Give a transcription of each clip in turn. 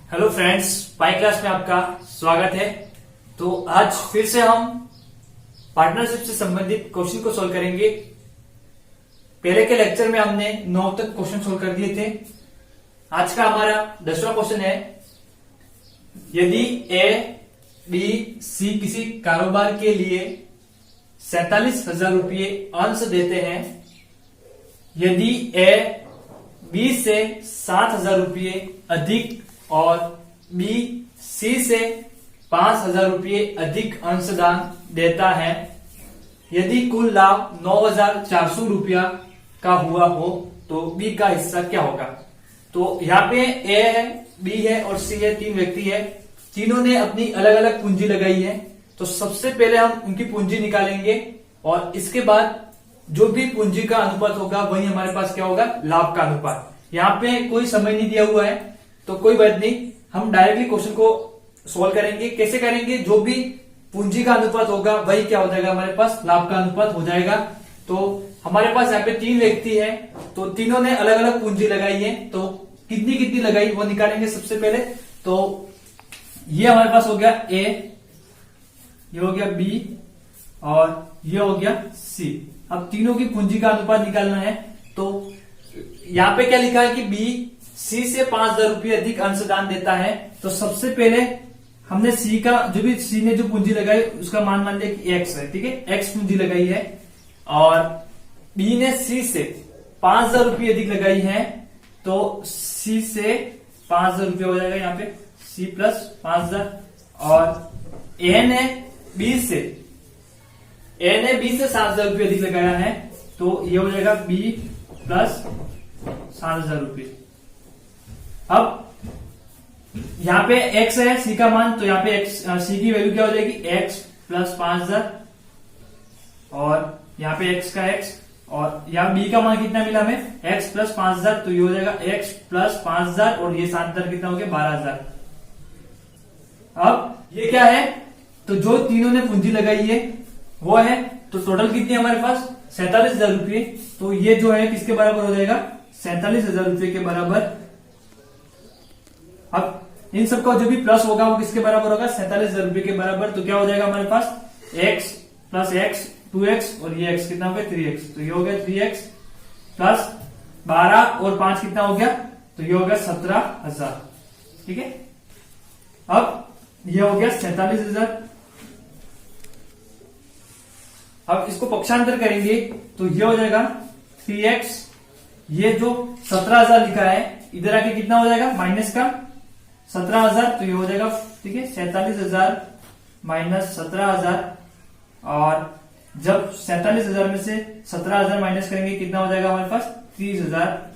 Hello friends, पाई class में आपका स्वागत है। तो आज फिर से हम पार्टनरशिप से संबंधित क्वेश्चन को सोल्व करेंगे। पहले के लेक्चर में हमने 9 तक क्वेश्चन सोल्व कर दिए थे। आज का हमारा 10वां क्वेश्चन है, यदि ए बी सी किसी कारोबार के लिए 47,000 रुपये अंश देते हैं, यदि ए बी से 7,000 रुपये अधिक और बी सी से 5,000 रुपये अधिक अंशदान देता है, यदि कुल लाभ 9,400 रुपया का हुआ हो तो बी का हिस्सा क्या होगा। तो यहाँ पे ए है, बी है और सी है, 3 व्यक्ति है। तीनों ने अपनी अलग अलग पूंजी लगाई है। तो सबसे पहले हम उनकी पूंजी निकालेंगे और इसके बाद जो भी पूंजी का अनुपात होगा वही हमारे पास क्या होगा, लाभ का अनुपात। यहाँ पे कोई समय नहीं दिया हुआ है तो कोई बात नहीं, हम डायरेक्टली क्वेश्चन को सोल्व करेंगे। कैसे करेंगे, जो भी पूंजी का अनुपात होगा वही क्या हो जाएगा, हमारे पास लाभ का अनुपात हो जाएगा। तो हमारे पास यहाँ पे 3 व्यक्ति है, तो तीनों ने अलग अलग पूंजी लगाई है, तो कितनी कितनी लगाई वो निकालेंगे सबसे पहले। तो ये हमारे पास हो गया ए, ये हो गया बी और ये हो गया सी। अब तीनों की पूंजी का अनुपात निकालना है। तो यहाँ पे क्या लिखा है कि बी सी से 5,000 रुपये अधिक अंशदान देता है। तो सबसे पहले हमने सी का जो भी सी ने जो पूंजी लगाई उसका मान लिया कि एक्स है, ठीक है, एक्स पूंजी लगाई है। और बी ने सी से 5,000 रुपये अधिक लगाई है, तो सी से 5,000 रुपये हो जाएगा यहाँ पे, सी प्लस 5,000। और ए ने बी से 7,000 रुपये अधिक लगाया है, तो ये हो जाएगा बी प्लस 7,000 रुपये। अब यहाँ पे x है सी का मान, तो यहाँ पे x सी की वैल्यू क्या हो जाएगी, x प्लस 5,000 और यहाँ पे x का x, और यहाँ b का मान कितना मिला हमें, x प्लस 5,000, तो ये हो जाएगा x प्लस 5,000 और ये 7,000 कितना हो गया, 12,000। अब ये क्या है, तो जो तीनों ने पूंजी लगाई है वो है, तो टोटल कितनी है हमारे पास, 47,000 रुपये। तो ये जो है किसके बराबर हो जाएगा, 47,000 रुपये के बराबर। अब इन सबका जो भी प्लस होगा वो किसके बराबर होगा, 47,000 रुपये के बराबर। तो क्या हो जाएगा हमारे पास, x प्लस x 2x और ये x कितना हो गया, 3x। तो ये हो गया 3x प्लस 12 और 5 कितना हो गया, तो ये हो गया 17,000, ठीक है। अब ये हो गया 47,000। अब इसको पक्षांतर करेंगे तो ये हो जाएगा 3x, ये जो 17,000 लिखा है इधर आके कितना हो जाएगा, माइनस का 17,000, तो ये हो जाएगा, ठीक है, 47,000 माइनस 17,000। और जब 47,000 में से 17,000 माइनस करेंगे कितना हो जाएगा हमारे पास, 30,000।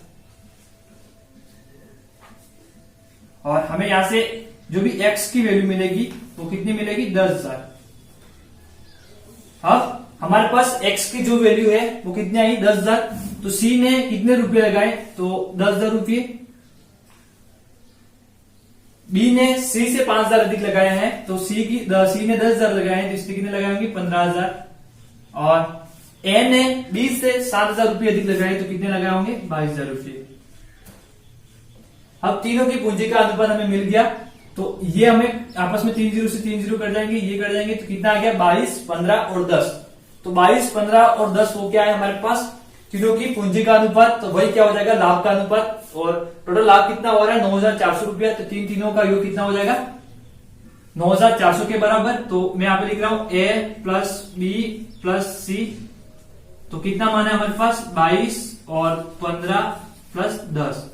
और हमें यहां से जो भी x की वैल्यू मिलेगी वो कितनी मिलेगी, 10,000। अब हमारे पास x की जो वैल्यू है वो कितनी आई, 10,000। तो c ने कितने रुपए लगाए, तो 10,000 रुपये। b ने c से 5,000 अधिक लगाया है, तो c ने 10,000 लगाए हैं, तो इसलिए कितने लगाए होंगे, 15,000। और a ने b से 7,000 रुपये अधिक लगाए, तो कितने लगाए होंगे, 22,000 रुपये। अब तीनों की पूंजी का अनुपात हमें मिल गया। तो ये हमें आपस में 3 0 से 3 0 कर जाएंगे, ये कर जाएंगे, तो कितना आ गया, 22, 15 और 10। तो 22, 15 और 10 वो क्या है हमारे पास, तीनों की पूंजी का अनुपात। तो वही क्या हो जाएगा, लाभ का अनुपात। और टोटल लाभ कितना हो रहा है, 9,400 रुपया। तो तीनों का योग कितना हो जाएगा, 9,400 के बराबर। तो मैं यहाँ पे लिख रहा हूं a प्लस बी प्लस सी, तो कितना मान है हमारे पास, 22 और 15 प्लस 10।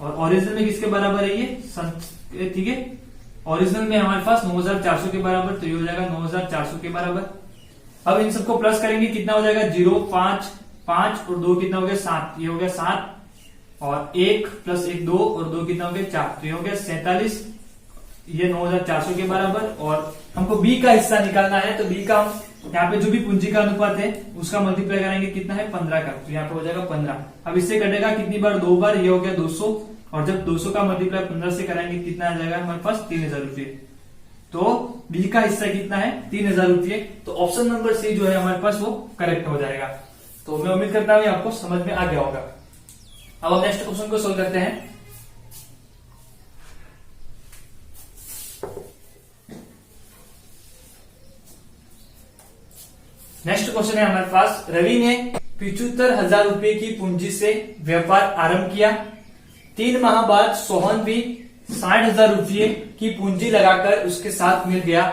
और ओरिजिनल में किसके बराबर है ये, ठीक है, ओरिजिनल में हमारे पास 9,400 के बराबर, तो ये हो जाएगा 9,400 के बराबर। अब इन सबको प्लस करेंगे, कितना हो जाएगा, 0 5 5 और 2 कितना हो गया, 7। ये हो गया 7 और 1 प्लस 1 2 और 2 कितना हो गया, 4। तो ये हो गया 47, ये 9,400 के बराबर। और हमको बी का हिस्सा निकालना है, तो बी का हम यहाँ पे जो भी पूंजी का अनुपात है उसका मल्टीप्लाई करेंगे, कितना है, 15 का। तो यहाँ पे हो जाएगा 15। अब इससे कटेगा कितनी बार, 2 बार, ये हो गया 200। और जब 200 का मल्टीप्लाई 15 से कराएंगे कितना आ जाएगा हमारे पास, 3,000 रुपये। तो बी का हिस्सा कितना है, 3,000 रुपये। तो ऑप्शन नंबर सी जो है हमारे पास वो करेक्ट हो जाएगा। तो मैं उम्मीद करता हूं आपको समझ में आ गया होगा। अब हम नेक्स्ट क्वेश्चन को सोल्व करते हैं। नेक्स्ट क्वेश्चन है हमारे पास, रवि ने 75,000 रुपए की पूंजी से व्यापार आरंभ किया। 3 माह बाद सोहन भी 60,000 रुपये की पूंजी लगाकर उसके साथ मिल गया।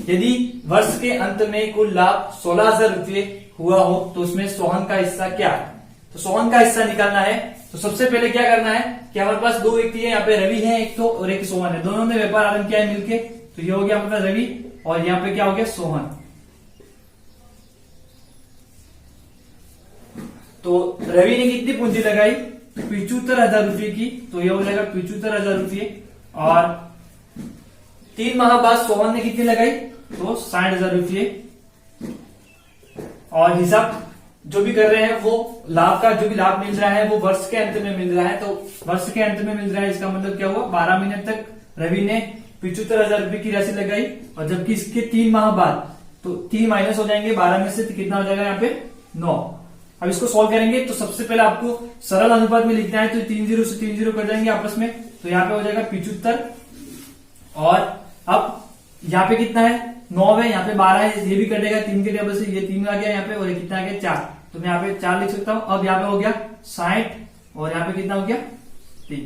यदि वर्ष के अंत में कुल लाभ 16,000 रुपये हुआ हो तो उसमें सोहन का हिस्सा क्या है? तो सोहन का हिस्सा निकालना है। तो सबसे पहले क्या करना है कि हमारे पास दो व्यक्ति है, यहाँ पे रवि है एक तो और एक सोहन है, दोनों ने व्यापार आरंभ किया है मिलके। तो ये हो गया हमारे पास रवि और यहाँ पे क्या हो गया सोहन। तो रवि ने कितनी पूंजी लगाई? 75,000 रुपये की। तो ये हो जाएगा 75,000 रुपये। और 3 माह बाद सोहन ने कितनी लगाई? तो 60,000 रुपये। और हिसाब जो भी कर रहे हैं वो लाभ का जो भी लाभ मिल रहा है वो वर्ष के अंत में मिल रहा है। तो वर्ष के अंत में मिल रहा है, इसका मतलब क्या हुआ? 12 महीने तक रवि ने 75,000 रुपये की राशि लगाई। और जबकि इसके 3 माह बाद, तो 3 माइनस हो जाएंगे 12 में से, तो कितना हो जाएगा यहाँ पे? 9। अब इसको सॉल्व करेंगे तो सबसे पहले आपको सरल अनुपात में लिखना है। तो 3 0 से 3 0 कर जाएंगे आपस में। तो यहाँ पे हो जाएगा 75। और अब यहाँ पे कितना है? 9 है, यहाँ पे 12 है, ये भी कटेगा 3 के टेबल से, ये 3 आ गया यहाँ पे, और ये कितना आ गया? 4। तो मैं यहाँ पे 4 लिख सकता हूं। अब यहाँ पे हो गया 60 और यहाँ पे कितना हो गया? 3।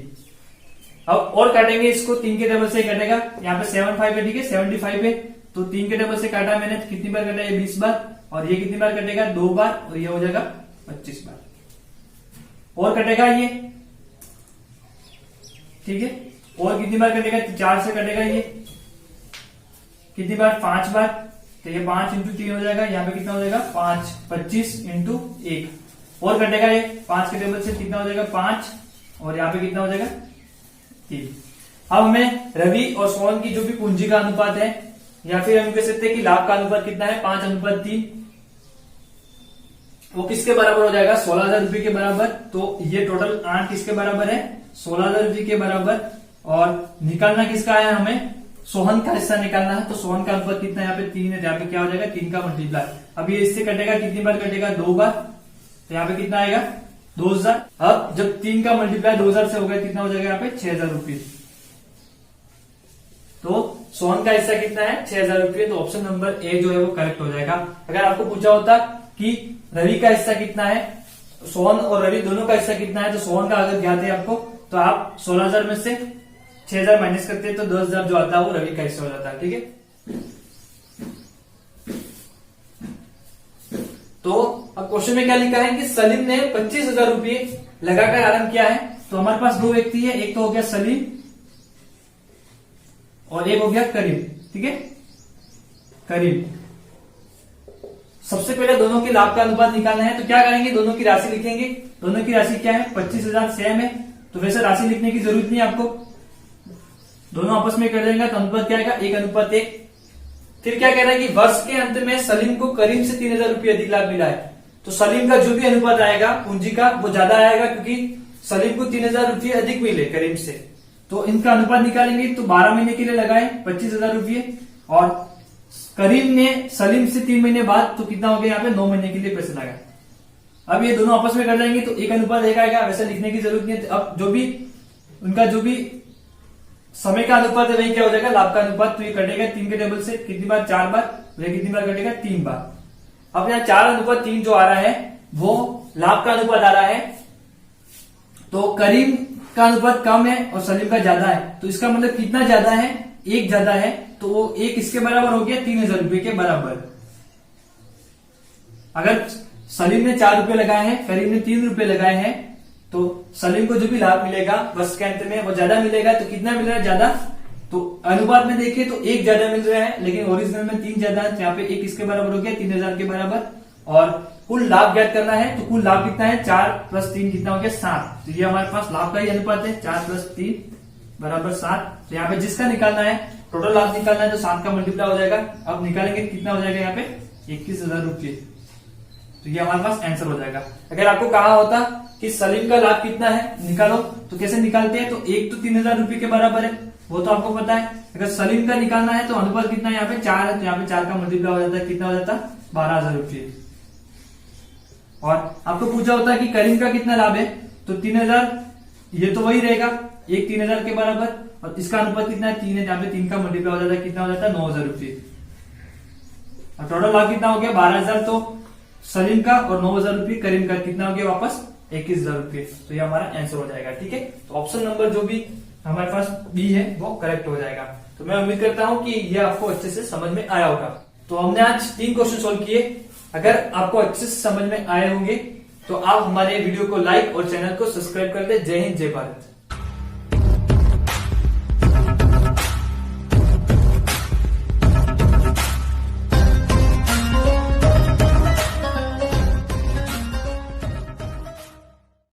अब और काटेंगे इसको, 3 के टेबल से कटेगा। यहाँ पे 75 है, ठीक है, 75 है। तो 3 के टेबल से काटा मैंने, तो कितनी बार कटा? 20 बार। और ये कितनी बार कटेगा? 2 बार। और ये हो जाएगा 25 बार। और कटेगा ये, ठीक है। और कितनी बार कटेगा? 4 से कटेगा ये। कितनी बार? 5 बार। तो ये 5 इंटू 3 हो जाएगा। यहाँ पे कितना हो जाएगा? 5 25 इंटू 1। और कटेगा ये 5 के टेबल से, कितना हो जाएगा? 5। और यहाँ पे कितना हो जाएगा? 3। अब हमें रवि और सोहन की जो भी पूंजी का अनुपात है, या फिर हम कह सकते हैं कि लाभ का अनुपात कितना है? 5:3। वो किसके बराबर हो जाएगा? 16,000 रुपये के बराबर। तो ये टोटल 8 किसके बराबर है? 16,000 रुपये के बराबर। और निकालना किसका है? हमें सोहन का हिस्सा निकालना है। तो सोहन का अनुपात कितना है? यहाँ पे 3 है, यहाँ पे क्या हो जाएगा? 3 का मल्टीप्लाई। अब ये इससे कटेगा, कितनी बार कटेगा? 2 बार। तो यहाँ पे कितना आएगा? 2,000। अब जब 3 का मल्टीप्लाई 2,000 से हो गया, कितना हो जाएगा यहाँ पे? 6,000 रुपये। तो सोहन का हिस्सा कितना है? 6,000 रुपये। तो ऑप्शन नंबर ए जो है वो करेक्ट हो जाएगा। अगर आपको पूछा होता कि रवि का हिस्सा कितना है, सोहन और रवि दोनों का हिस्सा कितना है, तो सोहन का अगर ज्ञात है आपको, तो आप 16,000 में से 6,000 माइनस करते हैं तो 10,000 जो आता है वो रवि का हिस्सा हो जाता है, ठीक है। तो अब क्वेश्चन में क्या लिखा है कि सलीम ने 25,000 रुपये लगाकर आरंभ किया है। तो हमारे पास दो व्यक्ति है, एक तो हो गया सलीम और एक हो गया करीम, ठीक है। करीम, सबसे पहले दोनों के लाभ का अनुपात निकालना है। तो क्या करेंगे? दोनों की राशि लिखेंगे। दोनों की राशि क्या है? 25,000 सेम है, तो वैसे राशि लिखने की जरूरत नहीं है आपको, दोनों आपस में कर देंगे। तो अनुपात क्या आएगा? 1:1। फिर क्या कह रहा है कि वर्ष के अंत में सलीम को करीम से 3,000 रुपये अधिक लाभ मिला है। तो सलीम का जो भी अनुपात आएगा पूंजी का वो ज्यादा आएगा, क्योंकि सलीम को 3,000 रुपये अधिक मिले करीम से। तो इनका अनुपात निकालेंगे। तो 12 महीने के लिए लगाए 25,000 रुपये, और करीम ने सलीम से 3 महीने बाद, तो कितना हो गया यहाँ पे? 9 महीने के लिए पैसे लगाए। अब ये दोनों आपस में कर लेंगे तो 1:1 आएगा, वैसे लिखने की जरूरत नहीं है। अब जो भी उनका जो भी समय का अनुपात है वही क्या हो जाएगा? लाभ का अनुपात। तो ये कटेगा 3 के टेबल से, कितनी बार? 4 बार। ये कितनी बार कटेगा? 3 बार। अब यहाँ 4:3 जो आ रहा है वो लाभ का अनुपात आ रहा है। तो करीम का अनुपात कम है और सलीम का ज्यादा है। तो इसका मतलब कितना ज्यादा है? 1 ज्यादा है। तो वो 1 इसके बराबर हो गया 3,000 रुपये के बराबर। अगर सलीम ने 4 रुपये लगाए हैं, करीम ने 3 रुपये लगाए हैं, तो सलीम को जो भी लाभ मिलेगा वर्ष के अंत में वो ज्यादा मिलेगा। तो कितना मिल रहा है? ज्यादा। तो अनुपात में देखिए तो 1 ज्यादा मिल रहा है, लेकिन ओरिजिनल में 3 ज्यादा है। तो यहाँ पे 1 इसके बराबर हो गया 3,000 के बराबर। और कुल लाभ ज्ञात करना है, तो कुल लाभ कितना है? 4 + 3 कितना हो गया? 7। तो ये हमारे पास लाभ का ही अनुपात है, 4 + 3 = 7। तो यहाँ पे जिसका निकालना है, टोटल लाभ निकालना है, तो 7 का मल्टीप्लाई हो जाएगा। अब निकालेंगे कितना हो जाएगा यहाँ पे? 21,000 रुपये। तो ये हमारे पास आंसर हो जाएगा। अगर आपको कहा होता कि सलीम का लाभ कितना है निकालो, तो कैसे निकालते हैं? तो 1 तो 3,000 रुपये के बराबर है, वो तो आपको पता है। अगर सलीम का निकालना है तो अनुपात कितना है? यहाँ पे 4 है, तो यहाँ पे 4 का मल्टीप्लाई हो जाता है, कितना हो जाता है? 12,000 रुपये। और आपको पूछा होता है कि करीम का कितना लाभ है, तो 3,000, ये तो वही रहेगा, 1 3,000 के बराबर। और इसका अनुपात कितना है? 3 है, यहाँ पे 3 का मल्टीप्लाई हो जाता है, कितना हो जाता है? 9,000 रुपये। और टोटल लाभ कितना हो गया? 12,000। तो सलीम का और 9,000 रुपये करीम का, कितना हो गया वापस 21,000 रुपये। तो ये हमारा आंसर हो जाएगा। ठीक है, तो ऑप्शन नंबर जो भी हमारे पास बी है वो करेक्ट हो जाएगा। तो मैं उम्मीद करता हूं कि ये आपको अच्छे से समझ में आया होगा। तो हमने आज 3 क्वेश्चन सोल्व किए। अगर आपको अच्छे से समझ में आए होंगे तो आप हमारे वीडियो को लाइक और चैनल को सब्सक्राइब कर दे। जय हिंद, जय भारत।